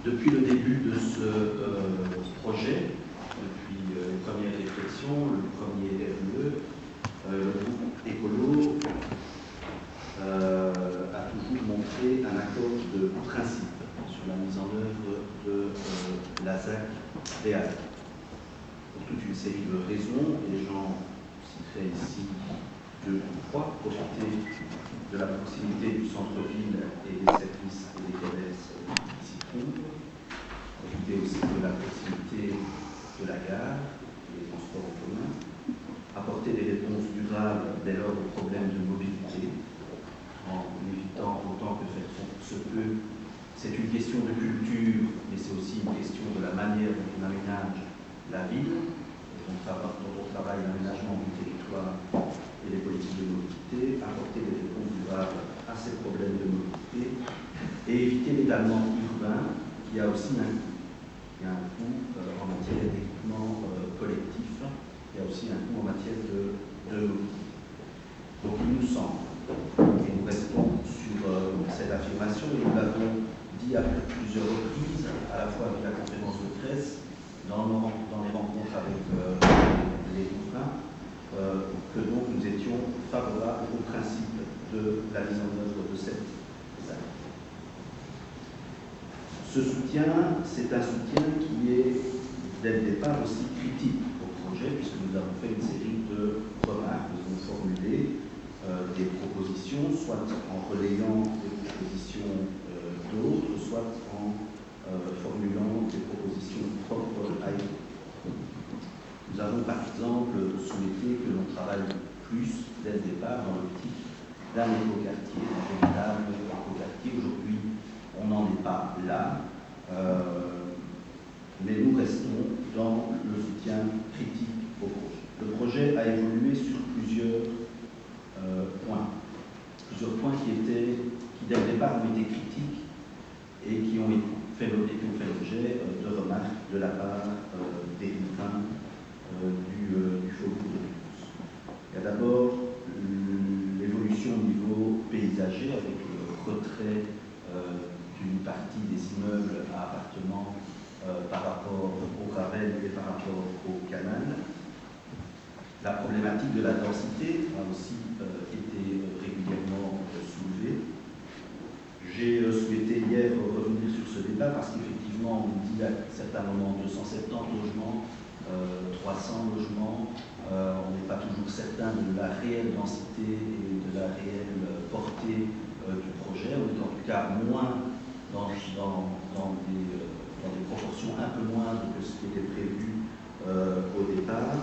Depuis le début de ce projet, depuis les premières réflexions, le premier RUE, le groupe écolo a toujours montré un accord de principe sur la mise en œuvre de la ZAC Béal. Pour toute une série de raisons, et j'en citerai ici deux ou trois: profiter de la proximité du centre-ville et des services et des commerces qui s'y trouvent, profiter aussi de la proximité de la gare et des transports en commun, apporter des réponses durables dès lors aux problèmes de mobilité, en évitant autant que faire se peut. C'est une question de culture, mais c'est aussi une question de la manière dont on aménage la ville, dont on travaille l'aménagement du territoire et les politiques de mobilité, apporter des réponses durables à ces problèmes de mobilité et éviter l'étalement urbain qui a aussi un coût. Il y a un coût en matière d'équipement collectif, il y a aussi un coût en matière de mobilité. Donc il nous semble, et nous restons sur cette affirmation, et nous l'avons dit à plusieurs reprises, à la fois avec la conférence de presse, dans les rencontres avec les riverains, que donc nous étions favorables au principe de la mise en œuvre de cette ZAC. Ce soutien, c'est un soutien qui est dès le départ aussi critique au projet, puisque nous avons fait une série de remarques, nous avons formulé des propositions, soit en relayant des propositions d'autres, soit en formulant des propositions propres à eux. Nous avons par exemple souhaité que l'on travaille plus dès le départ dans l'optique d'un écoquartier, d'un véritable écoquartier. Aujourd'hui, on n'en est pas là, mais nous restons dans le soutien critique au projet. Le projet a évolué sur plusieurs points qui dès le départ ont été critiques et qui ont fait l'objet de remarques de la part des riverains du faubourg de Mulhouse. Il y a d'abord l'évolution au niveau paysager avec le retrait d'une partie des immeubles à appartements par rapport au Ravel et par rapport au canal. La problématique de la densité a aussi été régulièrement soulevée. J'ai souhaité hier revenir sur ce débat parce qu'effectivement, on dit à certains moments 270 logements, 300 logements, on n'est pas toujours certain de la réelle densité et de la réelle portée du projet. On est en tout cas moins dans des proportions un peu moindres que ce qui était prévu au départ.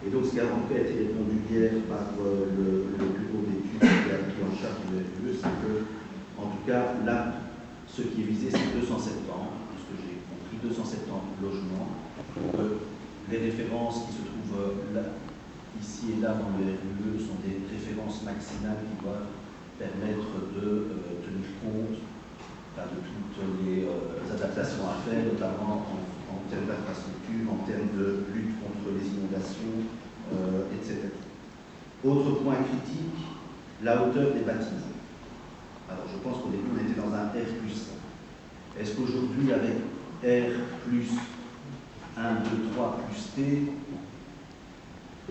Et donc, ce qui a en fait été répondu hier par le bureau d'études qui a pris en charge le RUE, c'est que, en tout cas, là, ce qui est visé, c'est 270, ce que j'ai compris, 270 logements. Les références qui se trouvent là, ici et là dans le RUE sont des références maximales qui doivent permettre de tenir compte de toutes les adaptations à faire, notamment en termes d'infrastructure, en termes de lutte contre les inondations, etc. Autre point critique, la hauteur des bâtiments. Alors je pense qu'au début on était dans un R+1. Est-ce qu'aujourd'hui avec R plus 1, 2, 3 plus T,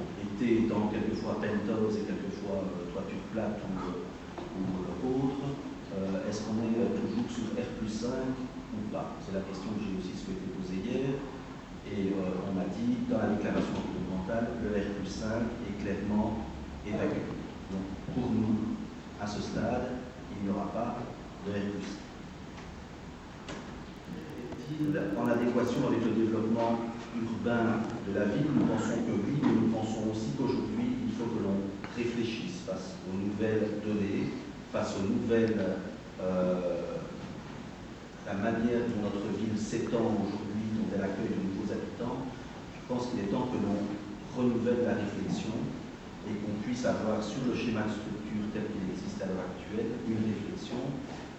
et T étant quelquefois penthouse et quelquefois toiture plate ou autre, est-ce qu'on est toujours sur R+5 ou pas? C'est la question que j'ai aussi souhaité poser hier. Et on m'a dit, dans la déclaration environnementale, le R+5 est clairement évacué. Donc pour nous, à ce stade, il n'y aura pas de R+5. En adéquation avec le développement urbain de la ville, nous pensons que oui, mais nous pensons aussi qu'aujourd'hui, il faut que l'on réfléchisse face aux nouvelles données, face aux nouvelles la manière dont notre ville s'étend aujourd'hui, dont elle accueille de nouveaux habitants. Je pense qu'il est temps que l'on renouvelle la réflexion et qu'on puisse avoir sur le schéma de structure tel qu'il existe à l'heure actuelle une réflexion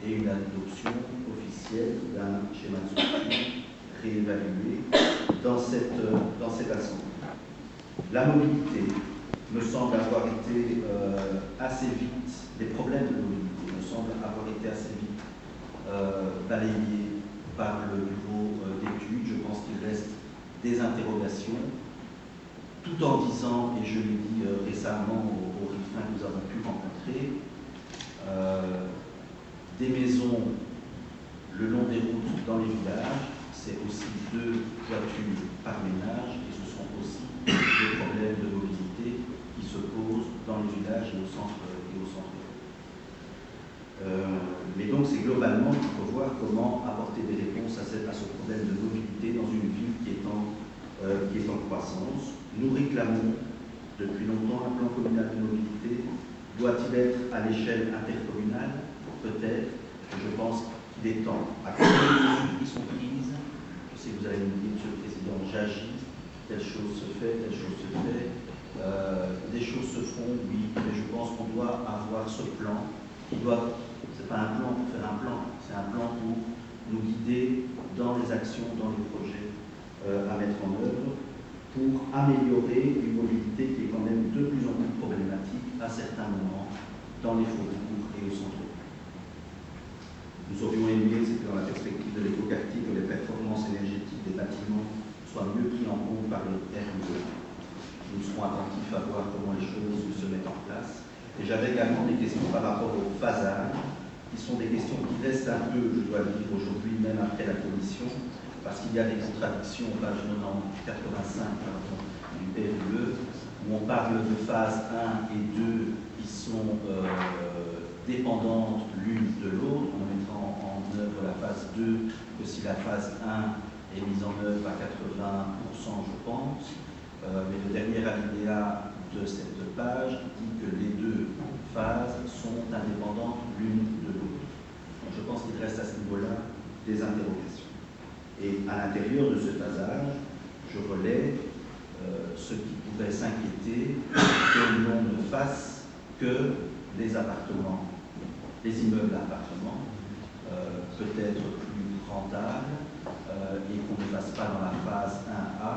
et une adoption officielle d'un schéma de structure réévalué dans cette assemblée. La mobilité me semble avoir été assez vite, les problèmes de mobilité me semblent avoir été assez vite balayés par le bureau d'études. Je pense qu'il reste des interrogations, tout en disant, et je l'ai dit récemment aux riverains que nous avons pu rencontrer, des maisons le long des routes dans les villages, c'est aussi 2 toitures par ménage, et ce sont aussi des problèmes de mobilité qui se posent dans les villages et au centre-ville. Mais donc c'est globalement qu'il faut voir comment apporter des réponses à ce problème de mobilité dans une ville qui est en croissance. Nous réclamons depuis longtemps un plan communal de mobilité. Doit-il être à l'échelle intercommunale? Peut-être. Je pense qu'il est temps. À côté des mesures qui sont prises, je sais que vous allez me dire, Monsieur le Président, j'agis, telle chose se fait, telle chose se fait. Des choses se font, oui, mais je pense qu'on doit avoir ce plan qui doit. C'est pas un plan pour faire un plan, c'est un plan pour nous guider dans les actions, dans les projets à mettre en œuvre, pour améliorer une mobilité qui est quand même de plus en plus problématique à certains moments dans les faubourgs et au centre. Nous aurions aimé, c'était dans la perspective de l'écoquartier, que les performances énergétiques des bâtiments soient mieux prises en compte par les RUE. Nous serons attentifs à voir comment les choses se mettent en place. Et j'avais également des questions par rapport au phasage, qui sont des questions qui restent un peu, je dois le dire aujourd'hui, même après la commission, parce qu'il y a des contradictions, page 85 du RUE, où on parle de phase 1 et 2 qui sont dépendantes l'une de l'autre. On mettra en œuvre la phase 2 que si la phase 1 est mise en œuvre à 80%, je pense. Mais le dernier alinéa de cette page dit que les 2 phases sont indépendantes l'une de l'autre. Je pense qu'il reste à ce niveau-là des interrogations. Et à l'intérieur de ce phasage, je relais ce qui pourrait s'inquiéter que l'on ne fasse que les appartements, les immeubles d'appartements, peut-être plus rentables, et qu'on ne fasse pas dans la phase 1A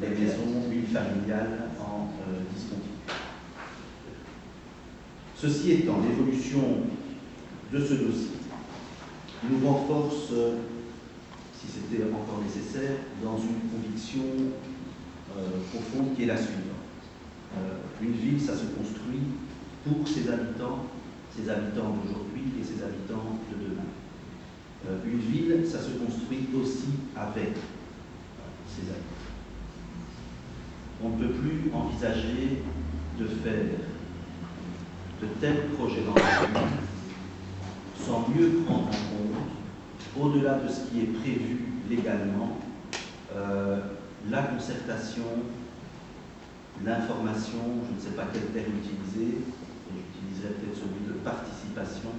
les maisons unifamiliales en discontinuité. Ceci étant, l'évolution de ce dossier nous renforce, si c'était encore nécessaire, dans une conviction profonde qui est la suivante. Une ville, ça se construit pour ses habitants d'aujourd'hui et ses habitants de demain. Une ville, ça se construit aussi avec ses habitants. On ne peut plus envisager de faire de tels projets dans la ville sans mieux prendre en compte, au-delà de ce qui est prévu légalement, la concertation, l'information, je ne sais pas quel terme utiliser, et j'utiliserai peut-être celui de participation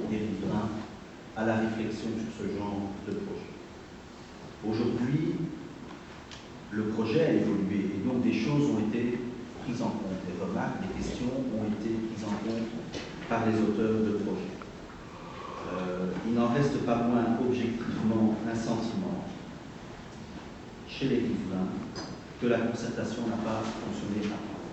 des riverains à la réflexion sur ce genre de projet. Aujourd'hui, le projet a évolué et donc des choses ont été prises en compte. Les remarques, les questions ont été prises en compte par les auteurs de projet. Il n'en reste pas moins objectivement un sentiment chez les riverains que la concertation n'a pas fonctionné à temps.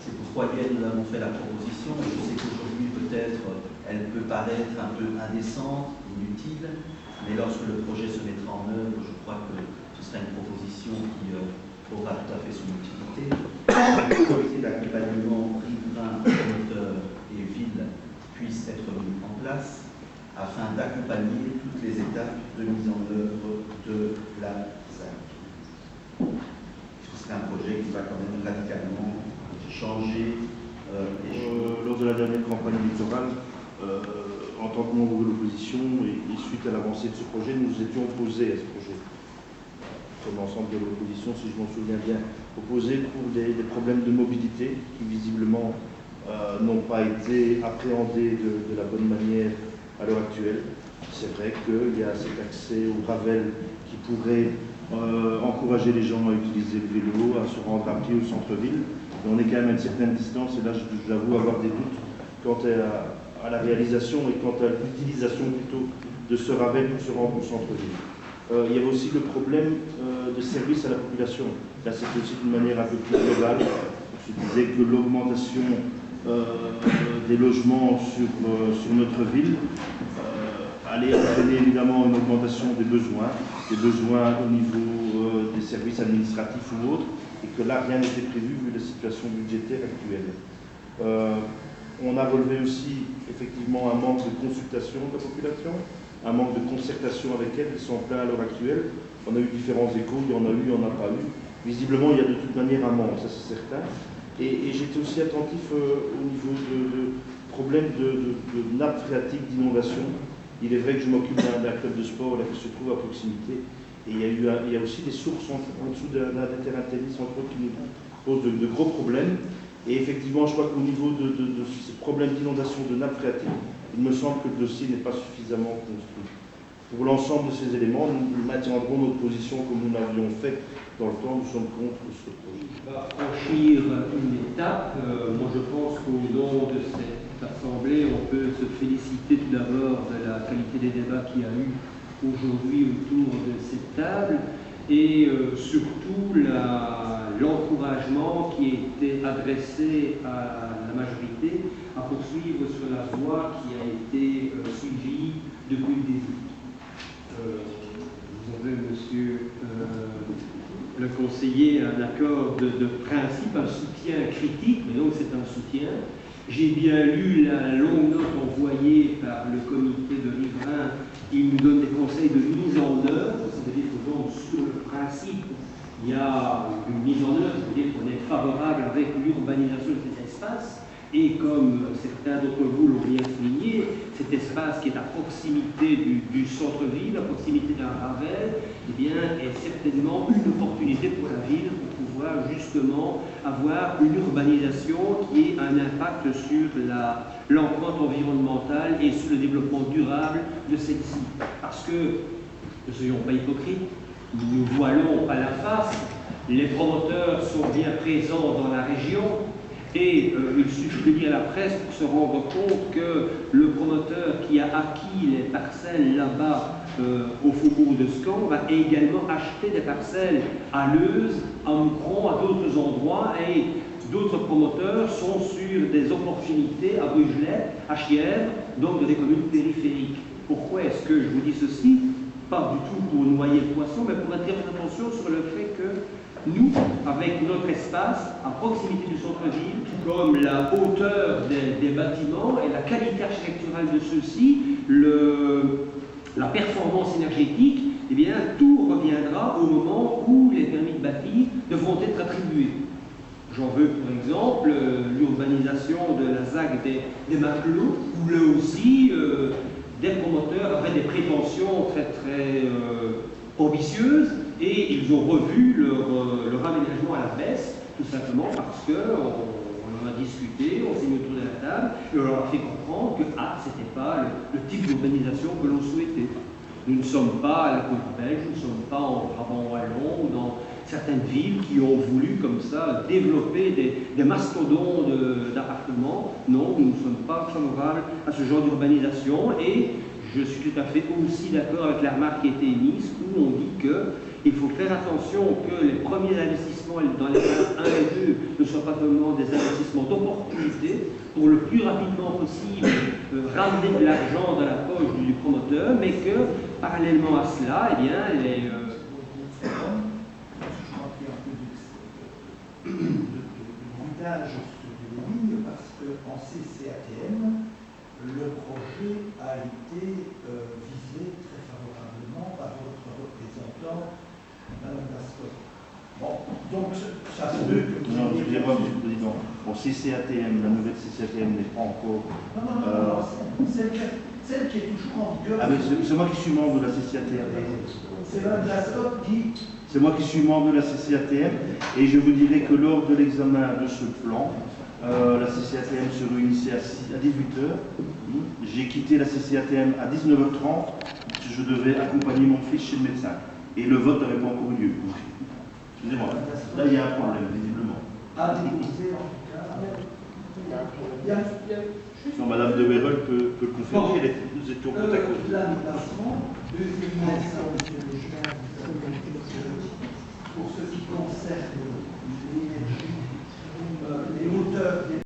C'est pourquoi hier nous avons fait la proposition, et je sais qu'aujourd'hui peut-être elle peut paraître un peu indécente, inutile, mais lorsque le projet se mettra en œuvre, je crois que ce sera une proposition qui aura tout à fait son utilité. Le comité d'accompagnement riverain, promoteur et ville puisse être mis en place afin d'accompagner toutes les étapes de mise en œuvre de la ZAC. C'est un projet qui va quand même radicalement changer les choses. Lors de la dernière campagne électorale, en tant que membre de l'opposition et suite à l'avancée de ce projet, nous nous étions opposés à ce projet. Comme l'ensemble de l'opposition, si je m'en souviens bien, opposés pour des problèmes de mobilité qui visiblement n'ont pas été appréhendés de la bonne manière à l'heure actuelle. C'est vrai qu'il y a cet accès au gravel qui pourrait encourager les gens à utiliser le vélo, à se rendre à pied au centre-ville. Mais on est quand même à une certaine distance, et là j'avoue avoir des doutes quant à la réalisation et quant à l'utilisation plutôt de ce gravel pour se rendre au centre-ville. Il y avait aussi le problème de service à la population. Là c'est aussi d'une manière un peu plus globale. Je disais que l'augmentation des logements sur notre ville allait entraîner évidemment une augmentation des besoins au niveau des services administratifs ou autres, et que là, rien n'était prévu vu la situation budgétaire actuelle. On a relevé aussi effectivement un manque de consultation de la population, un manque de concertation avec elle, ils sont en plein à l'heure actuelle. On a eu différents échos, il y en a eu, il n'y en a pas eu. Visiblement, il y a de toute manière un manque, ça c'est certain. Et j'étais aussi attentif au niveau de problèmes de nappe phréatique, d'inondation. Il est vrai que je m'occupe d'un club de sport là, qui se trouve à proximité. Et il y a aussi des sources en dessous d'un terrain de tennis entre autres, qui nous posent de gros problèmes. Et effectivement, je crois qu'au niveau de ces problèmes d'inondation de nappe phréatique, il me semble que le dossier n'est pas suffisamment construit. Pour l'ensemble de ces éléments, nous maintiendrons notre position comme nous l'avions fait dans le temps. Nous sommes contre ce projet. Franchir une étape, moi je pense qu'au nom de cette assemblée, on peut se féliciter tout d'abord de la qualité des débats qu'il y a eu aujourd'hui autour de cette table et surtout l'encouragement qui a été adressé à la majorité à poursuivre sur la voie qui a été suivie depuis le début. Vous avez, monsieur le conseiller, un accord de principe, un soutien critique, mais donc c'est un soutien. J'ai bien lu la longue note envoyée par le comité de riverains. Il nous donne des conseils de mise en œuvre, c'est-à-dire que donc, sur le principe, il y a une mise en œuvre, c'est-à-dire qu'on est favorable avec l'urbanisation de cet espace. Et comme certains d'entre vous l'ont bien souligné, cet espace qui est à proximité du centre-ville, à proximité d'un Ravel, eh bien, est certainement une opportunité pour la ville pour pouvoir justement avoir une urbanisation qui ait un impact sur l'empreinte environnementale et sur le développement durable de celle-ci. Parce que, ne soyons pas hypocrites, nous ne voilons pas la face, les promoteurs sont bien présents dans la région. Et il suffit de lire la presse pour se rendre compte que le promoteur qui a acquis les parcelles là-bas au faubourg de Scan va également acheter des parcelles à Leuze, à Moucron, à d'autres endroits, et d'autres promoteurs sont sur des opportunités à Brugelette, à Chièvre, donc dans des communes périphériques. Pourquoi est-ce que je vous dis ceci? Pas du tout pour noyer le poisson, mais pour attirer votre attention sur le fait que nous, avec notre espace à proximité du centre-ville, comme la hauteur des bâtiments et la qualité architecturale de ceux-ci, la performance énergétique, eh bien, tout reviendra au moment où les permis de bâtir devront être attribués. J'en veux pour exemple l'urbanisation de la ZAC des Matelots, où là aussi des promoteurs avaient des prétentions très ambitieuses, et ils ont revu leur aménagement à la baisse, tout simplement parce qu'on en a discuté, on s'est mis autour de la table, et on leur a fait comprendre que ce n'était pas le type d'urbanisation que l'on souhaitait. Nous ne sommes pas à la côte belge, nous ne sommes pas en Brabant-Wallon ou dans certaines villes qui ont voulu comme ça développer des mastodons d'appartements. Non, nous ne sommes pas favorables à ce genre d'urbanisation, et je suis tout à fait aussi d'accord avec la remarque qui a été émise où on dit qu'il faut faire attention que les premiers investissements dans les phases 1 et 2 ne soient pas seulement des investissements d'opportunité pour le plus rapidement possible ramener de l'argent dans la poche du promoteur, mais que parallèlement à cela, eh bien, montage sur des lignes parce qu'en CCATM, le projet a été visé très favorablement par votre représentant, Mme Gascoigne. Bon, donc ça se peut que vous... Non, excusez-moi, M. le Président. Bon, CCATM, la nouvelle CCATM n'est pas encore... Non, celle qui est toujours en vigueur. Ah, mais c'est moi qui suis membre de la CCATM. C'est Mme Gascoigne qui... C'est moi qui suis membre de la CCATM, et je vous dirai que lors de l'examen de ce plan, la CCATM se réunissait à 18h. J'ai quitté la CCATM à 19h30. Je devais accompagner mon fils chez le médecin. Et le vote n'avait pas encore eu lieu. Excusez-moi. Là, il y a un problème, visiblement. A déposé, en tout cas. Non, Madame de Werel peut le confirmer. Nous étions contactés. L'aménagement, deuxièmement, ça, monsieur le juge, pour ce qui concerne l'énergie, les hauteurs des